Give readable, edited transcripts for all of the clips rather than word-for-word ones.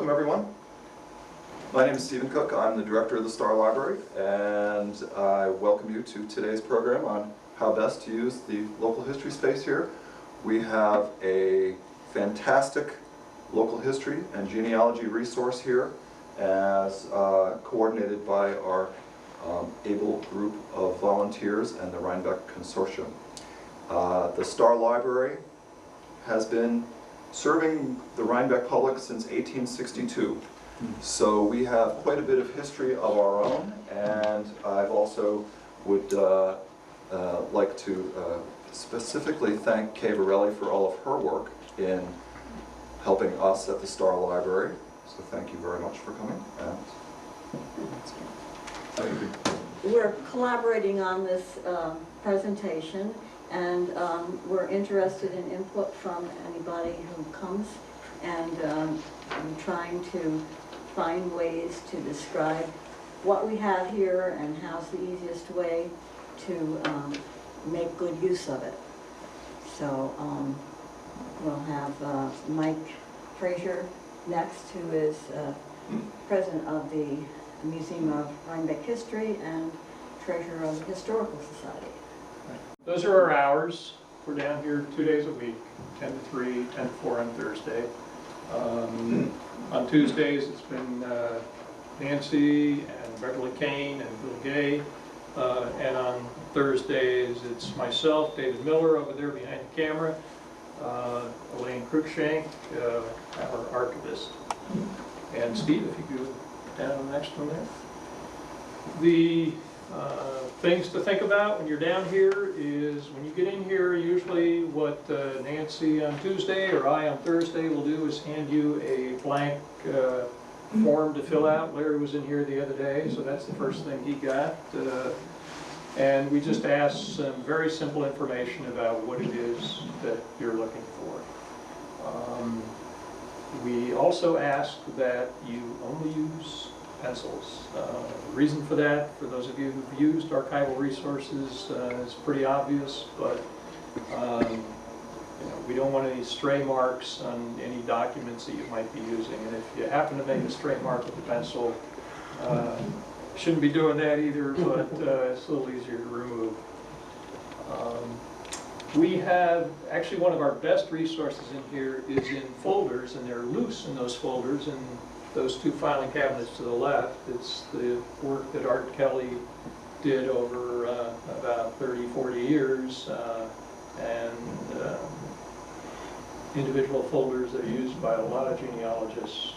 welcome everyone. My name is Stephen Cook. I'm the director of the Starr Library, and I welcome you to today's program on how best to use the local history space here. We have a fantastic local history and genealogy resource here, as coordinated by our able group of volunteers and the Rhinebeck Consortium. The Starr Library has been serving the Rhinebeck public since 1862. So we have quite a bit of history of our own, and I've also would like to specifically thank Kay Varelli for all of her work in helping us at the Starr Library. So thank you very much for coming. We're collaborating on this presentation, and we're interested in input from anybody who comes, and I'm trying to find ways to describe what we have here and how's the easiest way to make good use of it. So we'll have Mike Frazier next, who is president of the Museum of Rhinebeck History and treasurer of the Historical Society. Those are our hours. We're down here 2 days a week, 10 to 3, 10 to 4 on Thursday. On Tuesdays it's been Nancy and Beverly Kane and Bill Gay. And on Thursdays it's myself, David Miller over there behind the camera, Elaine Cruikshank, our archivist. And Steve, if you go down to the next one there. The things to think about when you're down here is when you get in here, usually what Nancy on Tuesday or I on Thursday will do is hand you a blank form to fill out. Larry was in here the other day, so that's the first thing he got. And we just ask some very simple information about what it is that you're looking for. We also ask that you only use pencils. The reason for that, for those of you who've used archival resources, is pretty obvious, but we don't want any stray marks on any documents that you might be using. And if you happen to make a stray mark with a pencil, shouldn't be doing that either, but it's a little easier to remove. We have, actually one of our best resources in here is in folders, and they're loose in those folders, and those two filing cabinets to the left. It's the work that Art Kelly did over about 30, 40 years, and individual folders that are used by a lot of genealogists.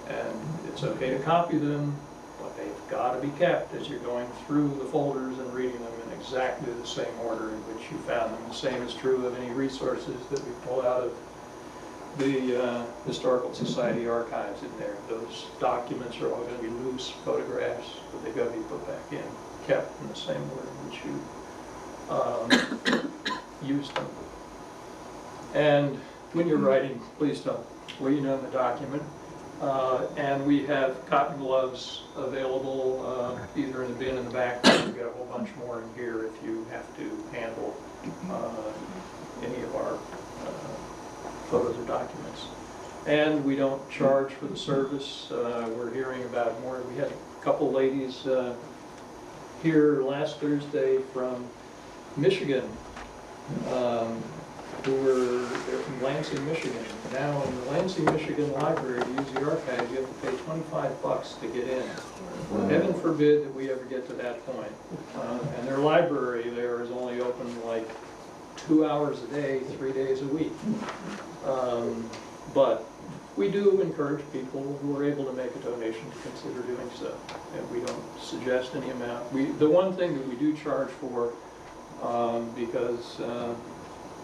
And it's okay to copy them, but they've got to be kept as you're going through the folders and reading them in exactly the same order in which you found them. The same is true of any resources that we pull out of the Historical Society archives in there. Those documents are all going to be loose photographs, but they've got to be put back in, kept in the same order in which you used them. And when you're writing, please don't lean on the document. And we have cotton gloves available either in the bin in the back, or we've got a whole bunch more in here if you have to handle any of our photos or documents. And we don't charge for the service. We're hearing about more. We had a couple ladies here last Thursday from Michigan who were from Lansing, Michigan. Now in the Lansing, Michigan library, to use the archive, you have to pay $25 to get in. Heaven forbid that we ever get to that point. And their library there is only open like 2 hours a day, 3 days a week. But we do encourage people who are able to make a donation to consider doing so. And we don't suggest any amount. The one thing that we do charge for, because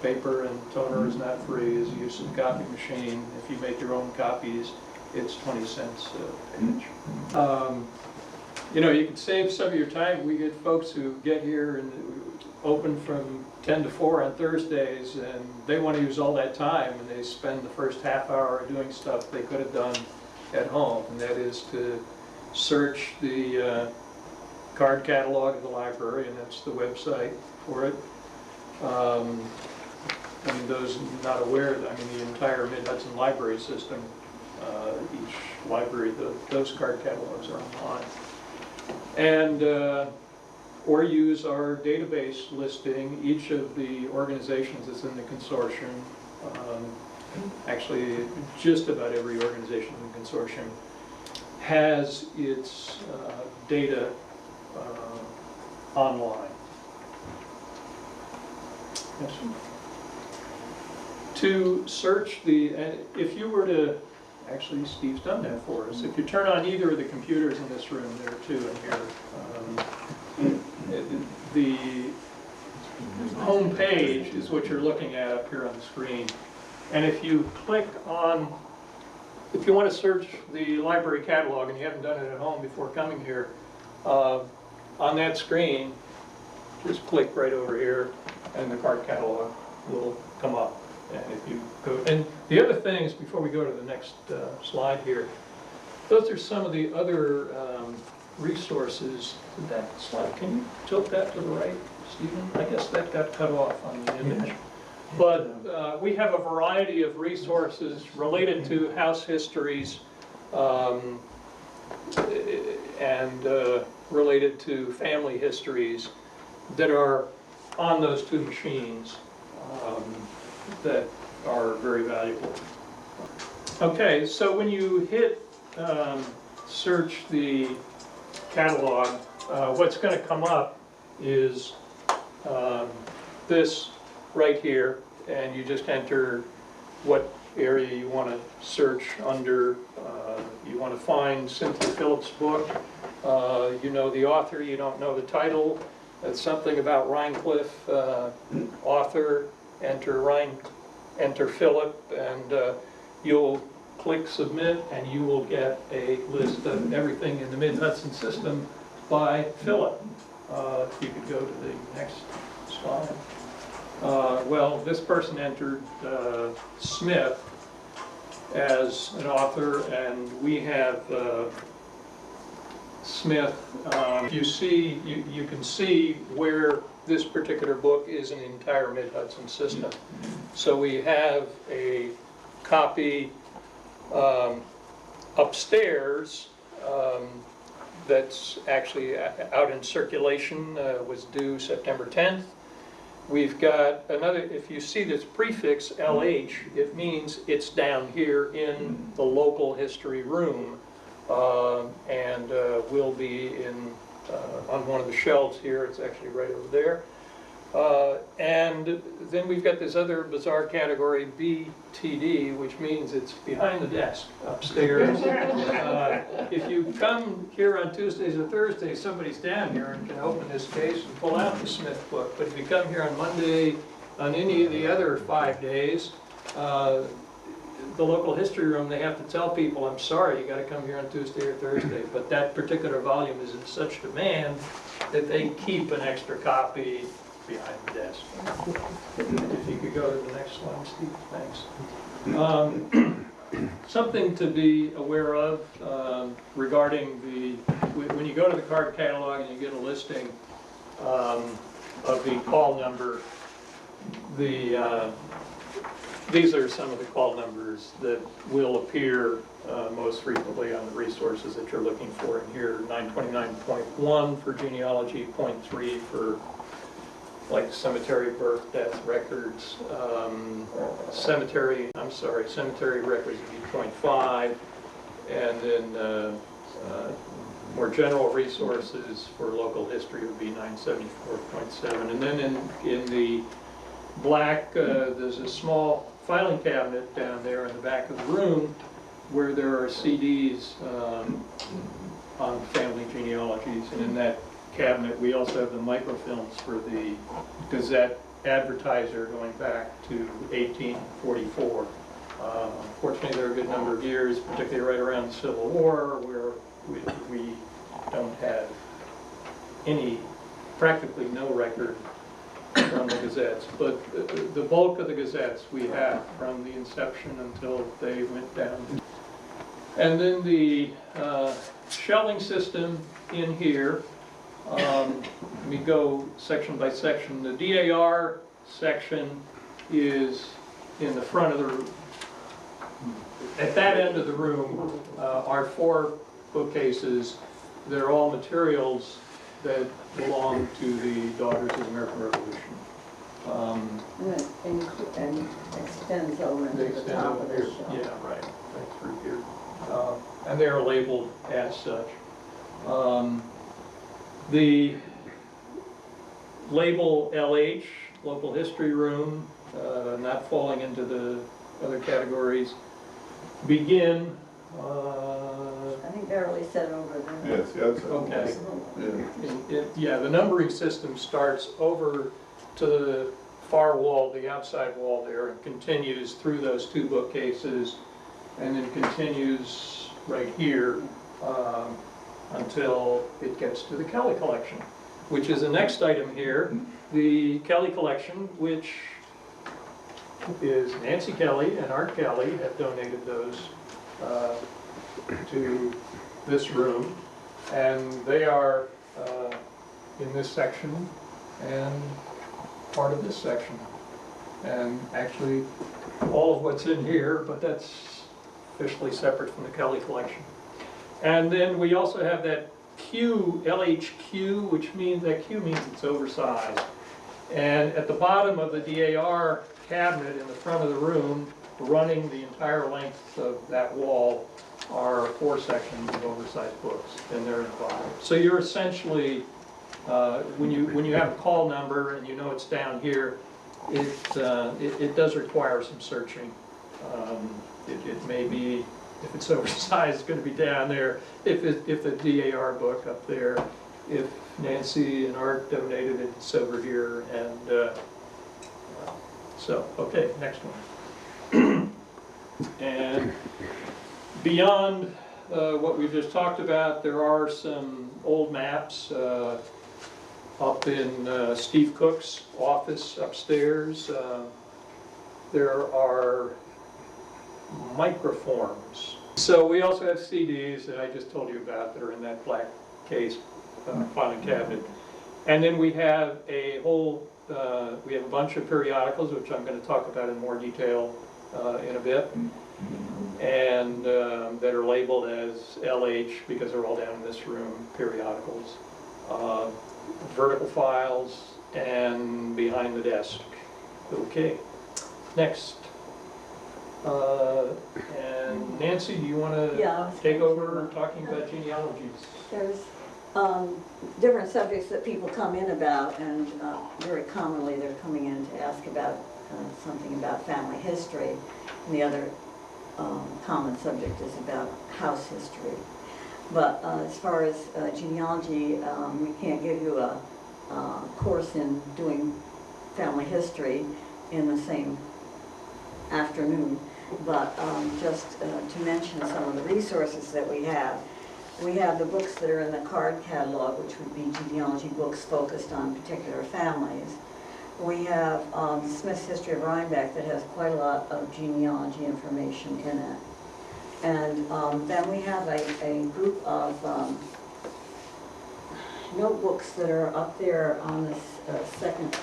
paper and toner is not free, is the use of the copy machine. If you make your own copies, it's 20 cents a page. You can save some of your time. We get folks who get here and open from 10 to 4 on Thursdays, and they want to use all that time, and they spend the first half hour doing stuff they could have done at home, and that is to search the card catalog of the library, and that's the website for it. I mean, those not aware, the entire Mid-Hudson library system, each library, those card catalogs are online. And or use our database listing. Each of the organizations that's in the consortium, actually just about every organization in the consortium, has its data online. Yes. To search if you were to, actually Steve's done that for us, if you turn on either of the computers in this room, there are two in here, the home page is what you're looking at up here on the screen. And if you click on, if you want to search the library catalog and you haven't done it at home before coming here, on that screen, just click right over here and the card catalog will come up. And if you go, and the other things, before we go to the next slide here, those are some of the other resources. That slide, can you tilt that to the right, Stephen? I guess that got cut off on the image. But we have a variety of resources related to house histories and related to family histories that are on those two machines that are very valuable. Okay, so when you hit search the catalog, what's going to come up is this right here, and you just enter what area you want to search under. You want to find Cynthia Phillips' book. You know the author, you don't know the title. It's something about Rhinecliff, author, enter Philip, and you'll click submit, and you will get a list of everything in the Mid-Hudson system by Philip. If you could go to the next slide. Well, this person entered Smith as an author, and we have Smith. You see, you can see where this particular book is an entire Mid-Hudson system. So we have a copy upstairs that's actually out in circulation, was due September 10th. We've got another, if you see this prefix LH, it means it's down here in the local history room, and will be in on one of the shelves here. It's actually right over there. And then we've got this other bizarre category, BTD, which means it's behind the desk upstairs. If you come here on Tuesdays or Thursdays, somebody's down here and can open this case and pull out the Smith book. But if you come here on Monday, on any of the other 5 days, the local history room, they have to tell people, I'm sorry, you got to come here on Tuesday or Thursday. But that particular volume is in such demand that they keep an extra copy behind the desk. If you could go to the next slide, Steve, thanks. Something to be aware of regarding when you go to the card catalog and you get a listing of the call number, these are some of the call numbers that will appear most frequently on the resources that you're looking for in here. 929.1 for genealogy, .3 for like cemetery birth, death records, cemetery records would be .5, and then more general resources for local history would be 974.7. And then in the black, there's a small filing cabinet down there in the back of the room where there are CDs on family genealogies, and in that cabinet we also have the microfilms for the Gazette advertiser going back to 1844. Unfortunately, there are a good number of years, particularly right around the Civil War, where we don't have practically no record from the Gazettes, but the bulk of the Gazettes we have from the inception until they went down. And then the shelving system in here, we go section by section. The DAR section is in the front of the at that end of the room are 4 bookcases. They're all materials that belong to the Daughters of the American Revolution. And extends over They into the extend top over of the here. shelf. Yeah, right through here. And they are labeled as such. The label LH, Local History Room, not falling into the other categories, begin. I think Beverly said over there. Yes, yes. Okay. Yeah. Yeah, the numbering system starts over to the far wall, the outside wall there, and continues through those 2 bookcases, and then continues right here until it gets to the Kelly collection, which is the next item here. The Kelly collection, which is Nancy Kelly and Art Kelly have donated those to this room, and they are in this section and part of this section, and actually all of what's in here, but that's officially separate from the Kelly collection. And then we also have that Q, LHQ, which means that Q means it's oversized. And at the bottom of the DAR cabinet in the front of the room, running the entire length of that wall, are 4 sections of oversized books, and they're in the bottom. So you're essentially, when you have a call number and you know it's down here, it does require some searching. It may be, if it's oversized, it's going to be down there. If the DAR book up there, if Nancy and Art donated it, it's over here. And so, okay, next one. And beyond what we've just talked about, there are some old maps up in Steve Cook's office upstairs. There are microforms. So we also have CDs that I just told you about that are in that black case filing cabinet. And then we have a whole, we have a bunch of periodicals, which I'm going to talk about in more detail in a bit, and that are labeled as LH because they're all down in this room, periodicals, vertical files, and behind the desk. Okay, next. And Nancy, do you want to take over talking about genealogies? There's different subjects that people come in about, and very commonly they're coming in to ask about something about family history, and the other common subject is about house history. But as far as genealogy, we can't give you a course in doing family history in the same afternoon, but just to mention some of the resources that we have. We have the books that are in the card catalog, which would be genealogy books focused on particular families. We have Smith's History of Rhinebeck that has quite a lot of genealogy information in it. And then we have a group of notebooks that are up there on this second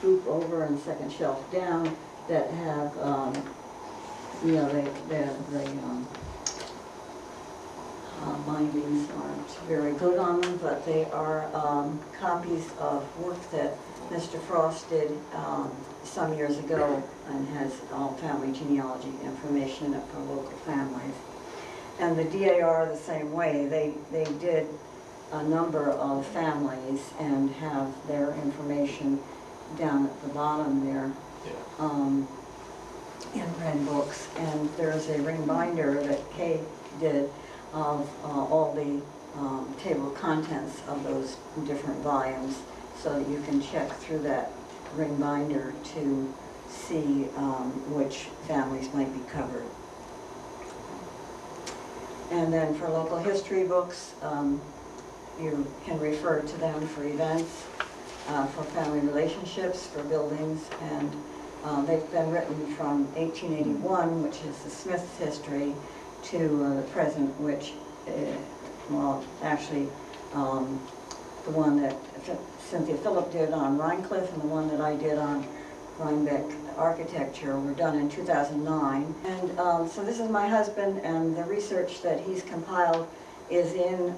group over and second shelf down that have, you know, the bindings aren't very good on them, but they are copies of work that Mr. Frost did some years ago and has all family genealogy information in it for local families. And the DAR the same way. They did a number of families and have their information down at the bottom there in red books. And there's a ring binder that Kay did of all the table of contents of those different volumes, so that you can check through that ring binder to see which families might be covered. And then for local history books, you can refer to them for events, for family relationships, for buildings, and they've been written from 1881, which is the Smith's history, to the present, which, well, actually, the one that Cynthia Phillip did on Rhinecliff and the one that I did on Rhinebeck architecture were done in 2009. And so this is my husband, and the research that he's compiled is in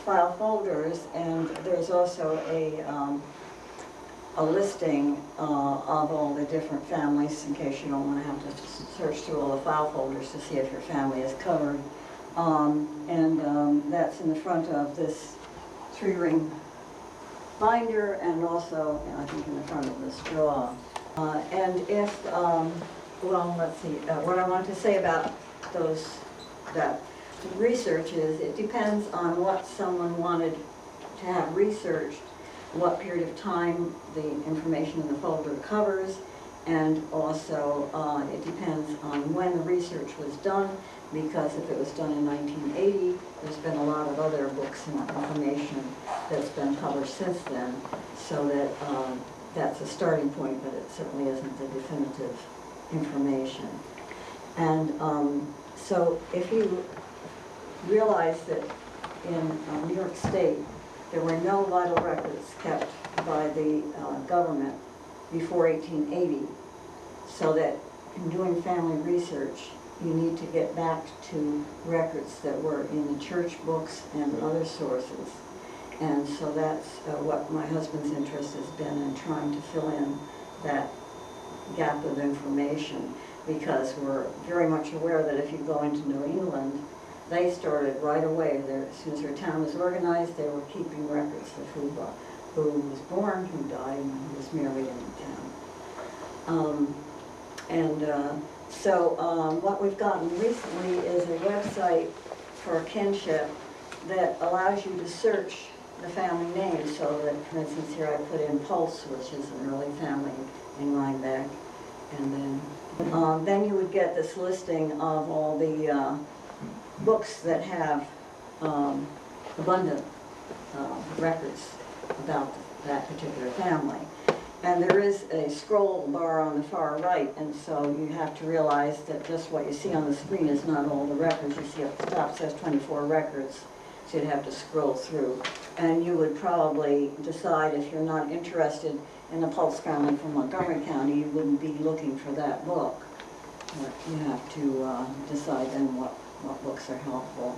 file folders, and there's also a listing of all the different families, in case you don't want to have to search through all the file folders to see if your family is covered. That's in the front of this 3-ring binder, and also, I think, in the front of this drawer. Well, let's see, what I want to say about that research is it depends on what someone wanted to have researched, what period of time the information in the folder covers, and also it depends on when the research was done, because if it was done in 1980, there's been a lot of other books and information that's been published since then, so that that's a starting point, but it certainly isn't the definitive information. And so if you realize that in New York State, there were no vital records kept by the government before 1880, so that in doing family research, you need to get back to records that were in the church books and other sources. And so that's what my husband's interest has been in, trying to fill in that gap of information, because we're very much aware that if you go into New England, they started right away. As soon as their town was organized, they were keeping records of who was born, who died, and who was married in the town. So what we've gotten recently is a website for kinship that allows you to search the family names, so that, for instance, here I put in Pulse, which is an early family in Rhinebeck, and then you would get this listing of all the books that have abundant records about that particular family. And there is a scroll bar on the far right, and so you have to realize that just what you see on the screen is not all the records. You see up the top says 24 records, so you'd have to scroll through. And you would probably decide, if you're not interested in the Pulse family from Montgomery County, you wouldn't be looking for that book. But you have to decide then what books are helpful.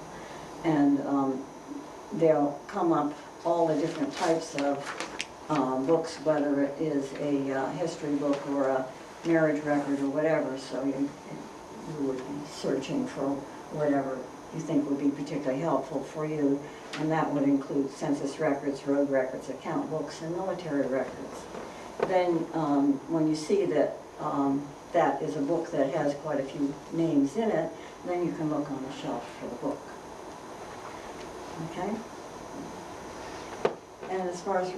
And they'll come up all the different types of books, whether it is a history book or a marriage record or whatever, so you would be searching for whatever you think would be particularly helpful for you, and that would include census records, road records, account books, and military records. Then when you see that that is a book that has quite a few names in it, then you can look on the shelf for the book. Okay? And as far as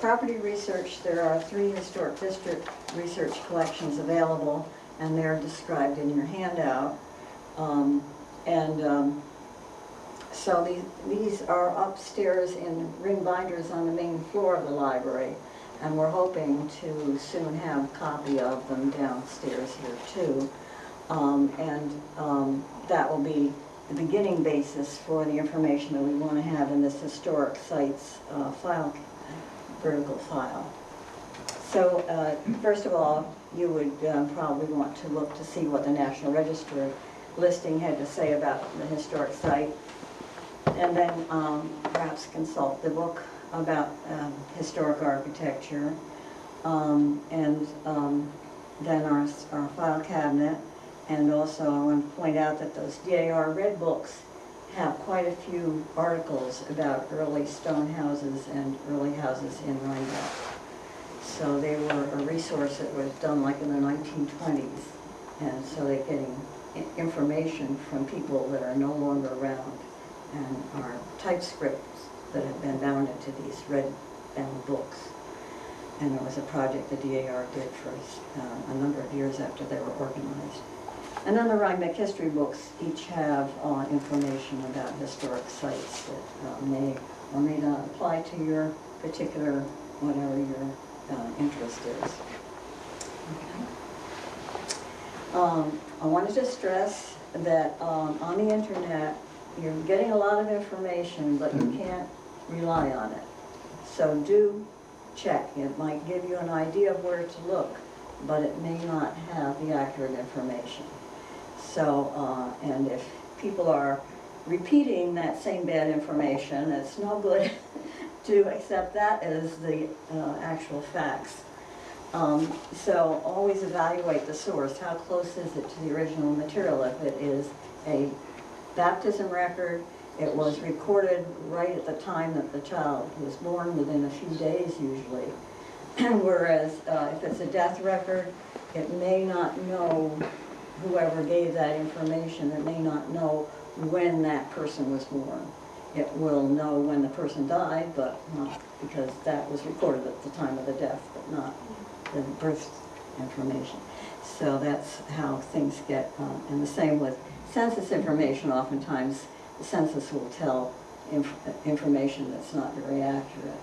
property research, there are 3 historic district research collections available, and they're described in your handout. So these are upstairs in ring binders on the main floor of the library, and we're hoping to soon have a copy of them downstairs here too. That will be the beginning basis for the information that we want to have in this historic sites file, vertical file. So first of all, you would probably want to look to see what the National Register listing had to say about the historic site, and then perhaps consult the book about historic architecture, then our file cabinet. And also I want to point out that those DAR red books have quite a few articles about early stone houses and early houses in Rhinebeck. So they were a resource that was done like in the 1920s, and so they're getting information from people that are no longer around, and are typescripts that have been bound into these red bound books. And it was a project the DAR did for a number of years after they were organized. And then the Rhinebeck history books each have information about historic sites that may or may not apply to your particular, whatever your interest is. Okay. I wanted to stress that on the internet, you're getting a lot of information, but you can't rely on it. So do check. It might give you an idea of where to look, but it may not have the accurate information. So, and if people are repeating that same bad information, it's no good to accept that as the actual facts. So always evaluate the source. How close is it to the original material? If it is a baptism record, it was recorded right at the time that the child was born, within a few days usually. Whereas if it's a death record, it may not know, whoever gave that information, it may not know when that person was born. It will know when the person died, but not, because that was recorded at the time of the death, but not the birth information. So that's how things get, and the same with census information. Oftentimes the census will tell information that's not very accurate.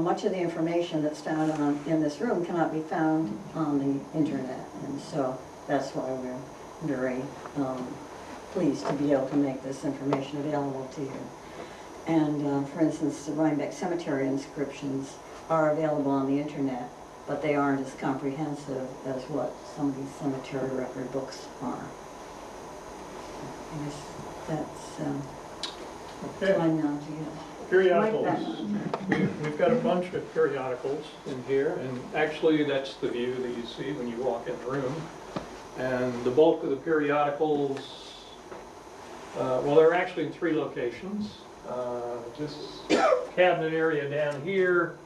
Much of the information that's found in this room cannot be found on the internet, and so that's why we're very pleased to be able to make this information available to you. And for instance, the Rhinebeck Cemetery inscriptions are available on the internet, but they aren't as comprehensive as what some of these cemetery record books are. I guess that's time now to get. Periodicals. We've got a bunch of periodicals in here, and actually that's the view that you see when you walk in the room. And the bulk of the periodicals, well, they're actually in 3 locations. This cabinet area down here,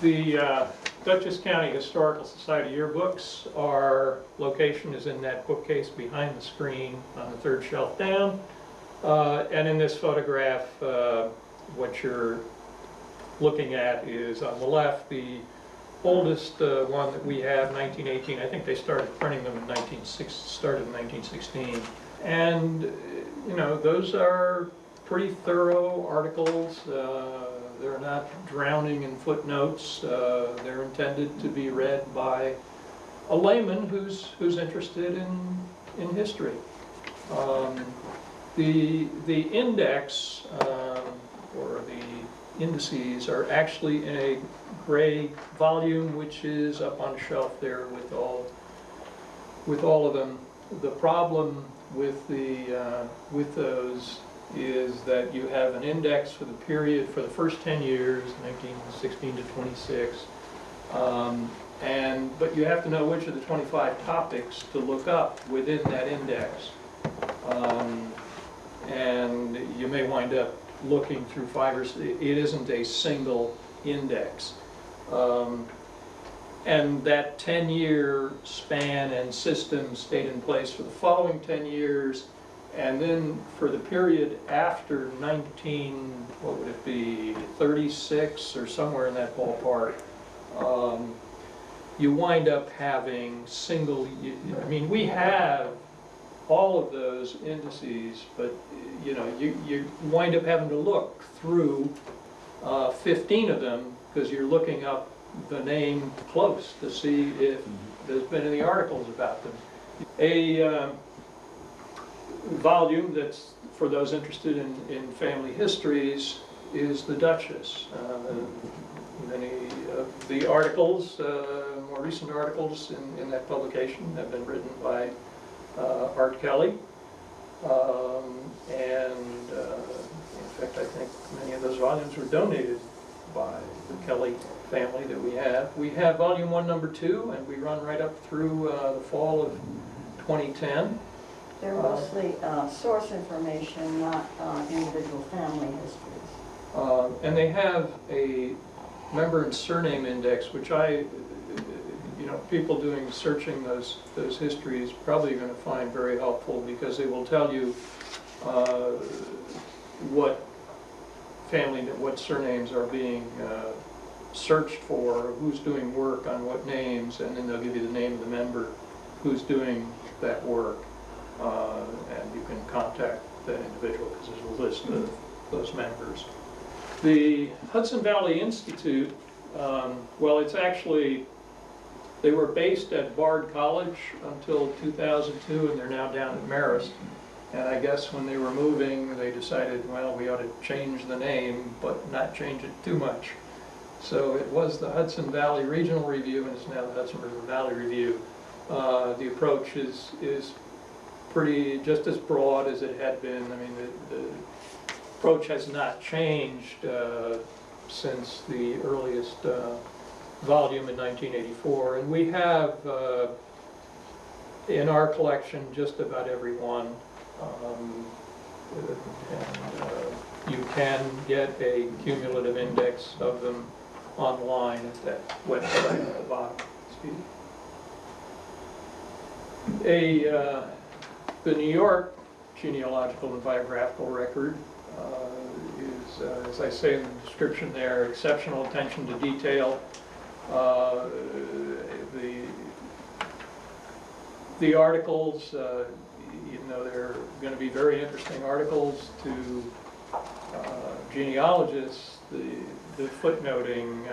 the Dutchess County Historical Society yearbooks, our location is in that bookcase behind the screen on the 3rd shelf down. And in this photograph, what you're looking at is on the left, the oldest one that we have, 1918. I think they started printing them in 1916. And, you know, those are pretty thorough articles. They're not drowning in footnotes. They're intended to be read by a layman who's interested in history. The index, or the indices, are actually in a gray volume, which is up on a shelf there with all of them. The problem with those is that you have an index for the period for the first 10 years, 1916 to 26, but you have to know which of the 25 topics to look up within that index. And you may wind up looking through 5 or 6. It isn't a single index. And that 10-year span and system stayed in place for the following 10 years. And then for the period after 36 or somewhere in that ballpark, you wind up having single, I mean, we have all of those indices, but you know, you wind up having to look through 15 of them, because you're looking up the name close to see if there's been any articles about them. A volume that's for those interested in family histories is the Duchess. Many of the articles, more recent articles in that publication, have been written by Art Kelly, and in fact I think many of those volumes were donated by the Kelly family that we have. We have volume 1, number 2, and we run right up through the fall of 2010. They're mostly source information, not individual family histories. And they have a member and surname index, which people doing searching those histories probably going to find very helpful, because they will tell you what surnames are being searched for, who's doing work on what names, and then they'll give you the name of the member who's doing that work, and you can contact that individual because there's a list of those members. The Hudson Valley Institute, well, it's actually, they were based at Bard College until 2002, and they're now down at Marist. And I guess when they were moving, they decided, well, we ought to change the name, but not change it too much. So it was the Hudson Valley Regional Review, and it's now the Hudson River Valley Review. The approach is pretty, just as broad as it had been. I mean, the approach has not changed since the earliest volume in 1984. And we have in our collection just about every one. You can get a cumulative index of them online at that website at the bottom. The New York genealogical and biographical record is, as I say in the description there, exceptional attention to detail. The articles, you know, they're going to be very interesting articles to genealogists. The footnoting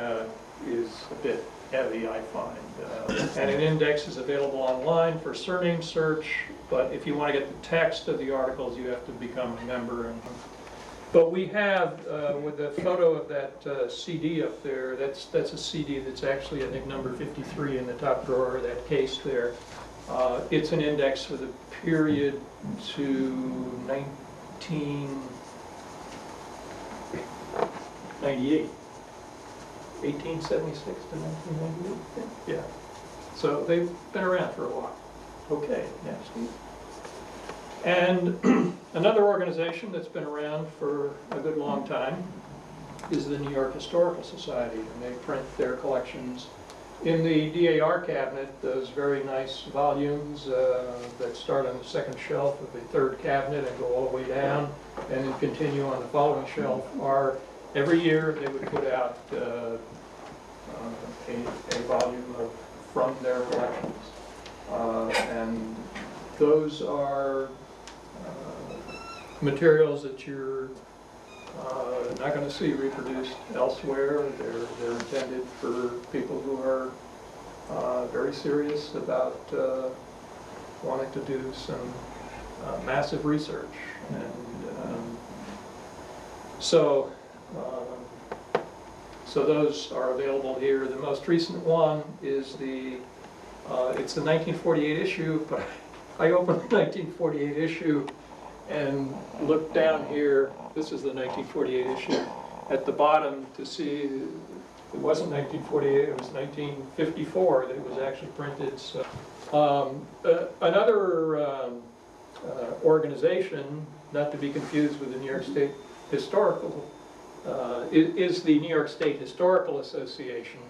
is a bit heavy, I find. And an index is available online for surname search, but if you want to get the text of the articles, you have to become a member. But we have, with the photo of that CD up there, that's a CD that's actually, I think, number 53 in the top drawer of that case there. It's an index for the period to 1998. 1876 to 1998? Yeah. So they've been around for a while. Okay, next. And another organization that's been around for a good long time is the New York Historical Society, and they print their collections in the DAR cabinet. Those very nice volumes that start on the second shelf of the third cabinet and go all the way down and then continue on the following shelf are, every year they would put out a volume from their collections. And those are materials that you're not going to see reproduced elsewhere. They're intended for people who are very serious about wanting to do some massive research. And so those are available here. The most recent one is it's the 1948 issue, but I opened the 1948 issue and looked down here. This is the 1948 issue. At the bottom to see, it wasn't 1948, it was 1954 that it was actually printed. So, another organization, not to be confused with the New York State Historical, is the New York State Historical Association.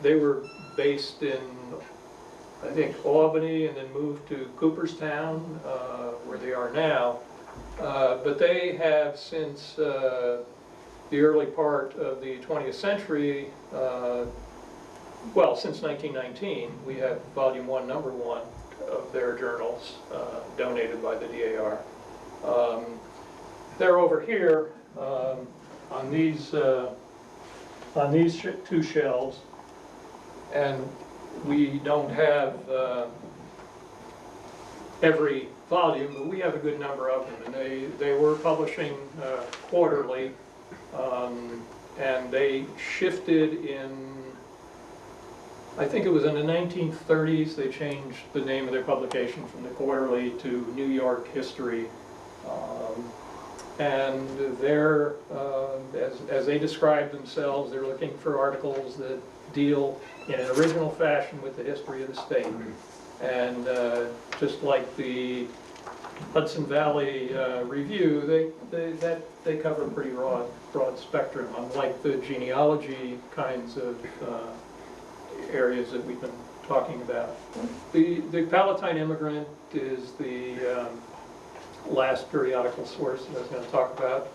They were based in, I think, Albany, and then moved to Cooperstown, where they are now. But they have, since the early part of the 20th century, well, since 1919, we have volume 1, number 1 of their journals donated by the DAR. They're over here on these two shelves, and we don't have every volume, but we have a good number of them, and they were publishing quarterly, and they shifted in, I think it was in the 1930s, they changed the name of their publication from the quarterly to New York History. And they're, as they describe themselves, they're looking for articles that deal in an original fashion with the history of the state. And just like the Hudson Valley Review, they cover a pretty broad spectrum, unlike the genealogy kinds of areas that we've been talking about. The Palatine Immigrant is the last periodical source that I was going to talk about.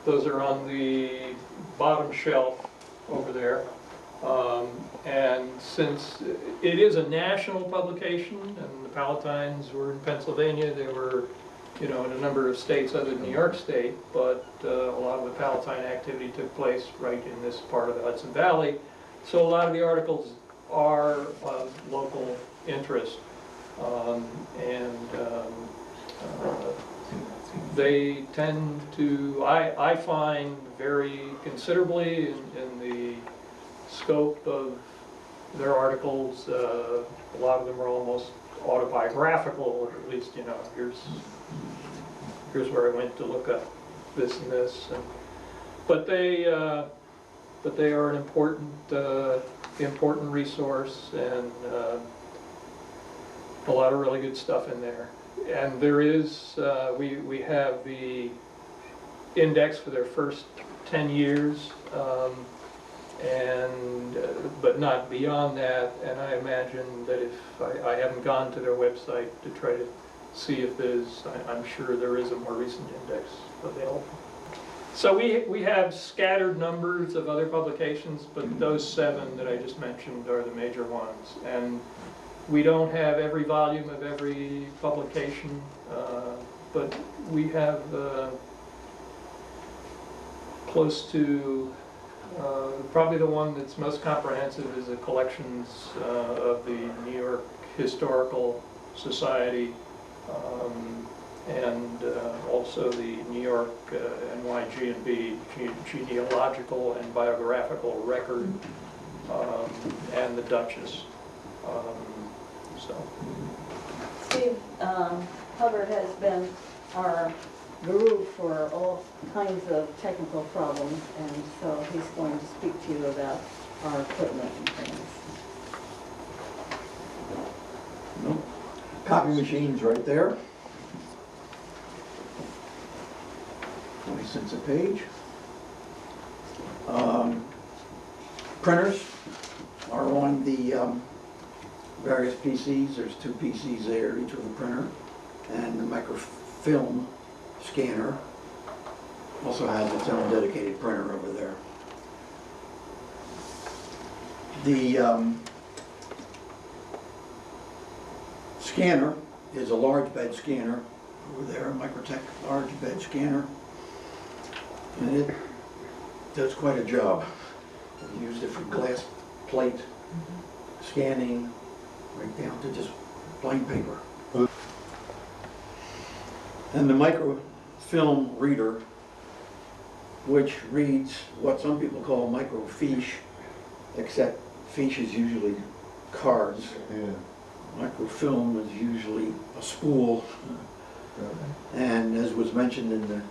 Those are on the bottom shelf over there. And since it is a national publication, and the Palatines were in Pennsylvania, they were, you know, in a number of states other than New York State, but a lot of the Palatine activity took place right in this part of the Hudson Valley. So a lot of the articles are of local interest. They tend to, I find, vary considerably in the scope of their articles. A lot of them are almost autobiographical, or at least, you know, here's where I went to look up this and this. But they are an important resource, and a lot of really good stuff in there. And there is, we have the index for their first 10 years, but not beyond that. And I imagine that if I haven't gone to their website to try to see if there's, I'm sure there is a more recent index available. So we have scattered numbers of other publications, but those 7 that I just mentioned are the major ones. And we don't have every volume of every publication, but we have close to, probably the one that's most comprehensive is the collections of the New York Historical Society, and also the New York NYG&B, Genealogical and Biographical Record, and the Duchess. So. Steve Hubbard has been our guru for all kinds of technical problems, and so he's going to speak to you about our equipment and things. Copy machines right there. 20 cents a page. Printers are on the various PCs. There's 2 PCs there, each with a printer, and the microfilm scanner also has its own dedicated printer over there. The scanner is a large bed scanner over there, a Microtech large bed scanner, and it does quite a job. I've used it for glass plate scanning, right down to just plain paper. And the microfilm reader, which reads what some people call microfiche, except fiche is usually cards. Yeah. Microfilm is usually a spool, and as was mentioned in the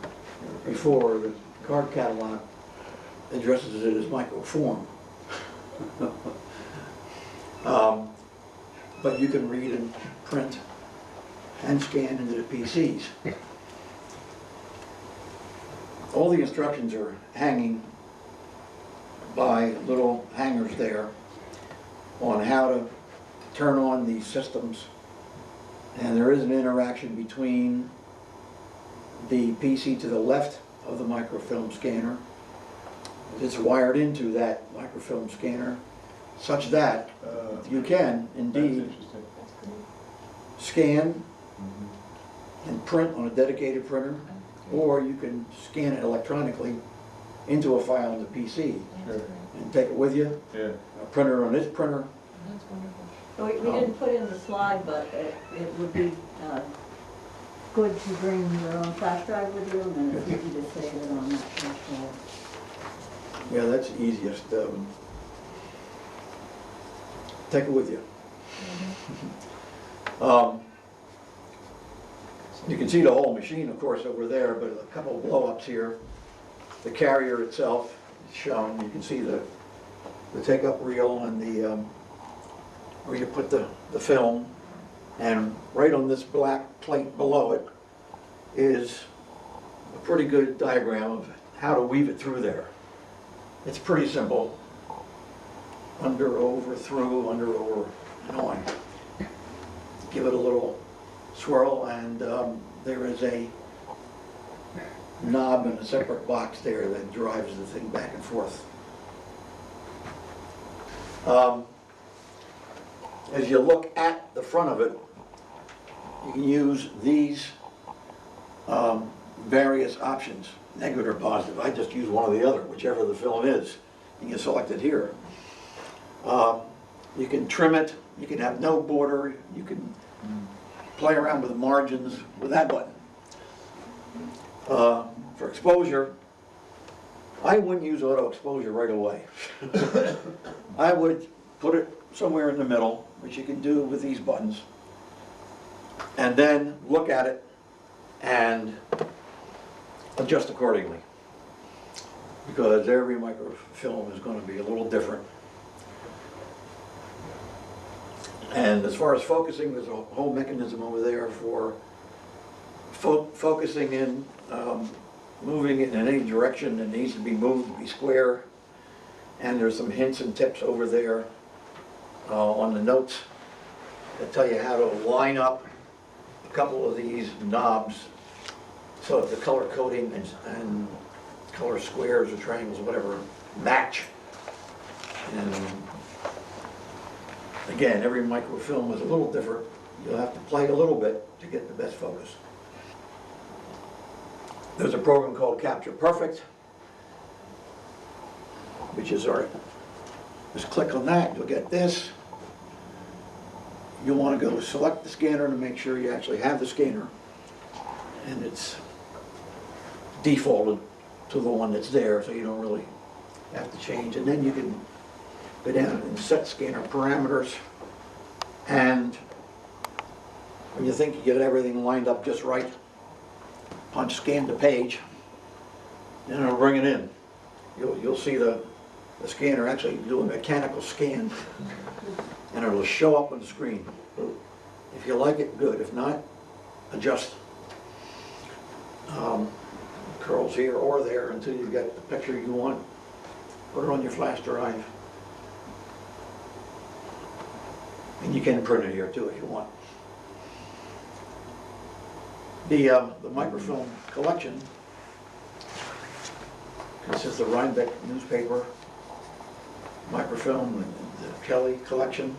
before, the card catalog addresses it as microform. But you can read and print and scan into the PCs. All the instructions are hanging by little hangers there on how to turn on these systems, and there is an interaction between the PC to the left of the microfilm scanner. It's wired into that microfilm scanner such that you can indeed scan and print on a dedicated printer, or you can scan it electronically into a file on the PC and take it with you. Yeah. A printer on this printer. That's wonderful. We didn't put in the slide, but it would be good to bring your own flash drive with you, and then it's easy to save it on that flash drive. Yeah, that's the easiest. Take it with you. You can see the whole machine, of course, over there, but a couple of blow-ups here. The carrier itself is shown. You can see the take-up reel and the where you put the film. And right on this black plate below it is a pretty good diagram of how to weave it through there. It's pretty simple. Under, over, through, under, over, and on. Give it a little swirl, and there is a knob in a separate box there that drives the thing back and forth. As you look at the front of it, you can use these various options, negative or positive. I just use one or the other, whichever the film is. You can select it here. You can trim it, you can have no border, you can play around with the margins with that button. For exposure, I wouldn't use auto exposure right away. I would put it somewhere in the middle, which you can do with these buttons, and then look at it and adjust accordingly. Because every microfilm is going to be a little different. And as far as focusing, there's a whole mechanism over there for focusing in, moving it in any direction that needs to be moved to be square. And there's some hints and tips over there on the notes that tell you how to line up a couple of these knobs so that the color coding and color squares or triangles, whatever, match. And again, every microfilm is a little different. You'll have to play a little bit to get the best focus. There's a program called Capture Perfect, which is our, just click on that, you'll get this. You'll want to go select the scanner to make sure you actually have the scanner. And it's defaulted to the one that's there, so you don't really have to change. And then you can go down and set scanner parameters. And when you think you get everything lined up just right, punch scan to page, and it'll bring it in. You'll see the scanner actually do a mechanical scan, and it'll show up on the screen. If you like it, good. If not, adjust. Curls here or there until you get the picture you want. Put it on your flash drive. And you can print it here too if you want. The microfilm collection consists of Rhinebeck newspaper, microfilm, the Kelly collection.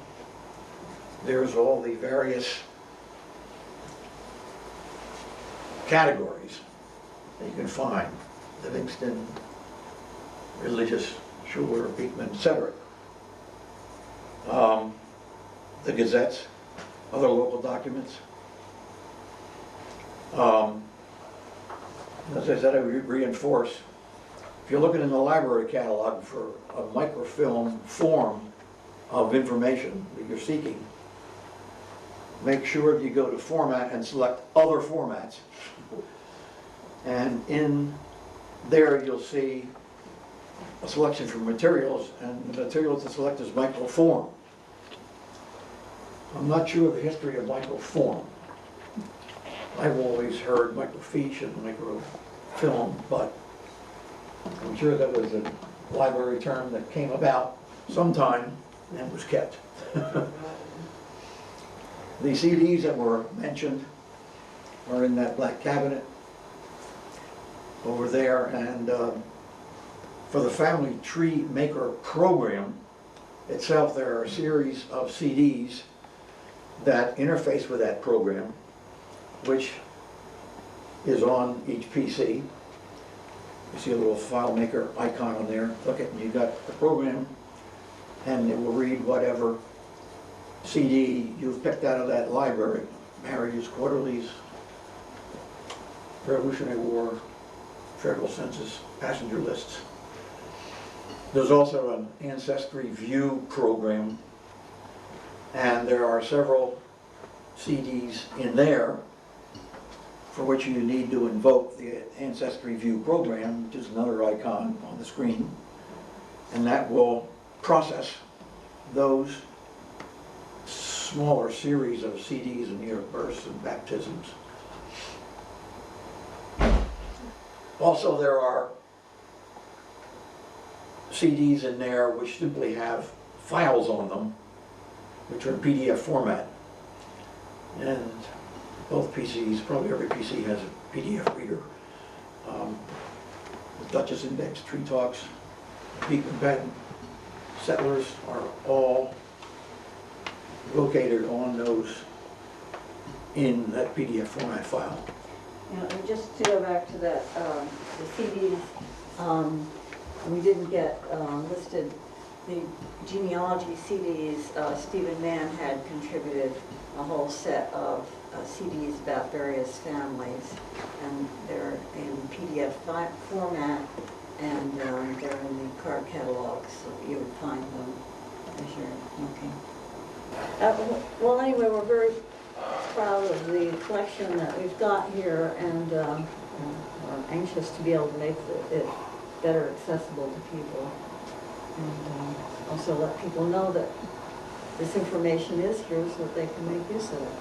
There's all the various categories that you can find: Livingston, religious, Schuler, Beekman, etc. The gazettes, other local documents. As I said, I reinforce, if you're looking in the library catalog for a microfilm form of information that you're seeking, make sure you go to Format and select Other Formats. And in there you'll see a selection for materials, and the material to select is microform. I'm not sure of the history of microform. I've always heard microfiche and microfilm, but I'm sure that was a library term that came about sometime and was kept. The CDs that were mentioned are in that black cabinet over there, and for the Family Tree Maker program itself, there are a series of CDs that interface with that program, which is on each PC. You see a little file maker icon on there. Click it and you got the program, and it will read whatever CD you've picked out of that library. Marriages, Quarterlies, Revolutionary War, Federal Census, passenger lists. There's also an Ancestry View program, and there are several CDs in there for which you need to invoke the Ancestry View program, which is another icon on the screen, and that will process those smaller series of CDs and year of births and baptisms. Also, there are CDs in there which simply have files on them, which are in PDF format. And both PCs, probably every PC has a PDF reader. The Duchess Index, Tree Talks, Beekman Patent, Settlers are all located on those in that PDF format file. You know, and just to go back to that, the CDs, we didn't get listed the genealogy CDs. Stephen Mann had contributed a whole set of CDs about various families, and they're in PDF format, and they're in the card catalog, so you would find them as you're looking. Well, anyway, we're very proud of the collection that we've got here, and we're anxious to be able to make it better accessible to people. And also let people know that this information is here so that they can make use of it.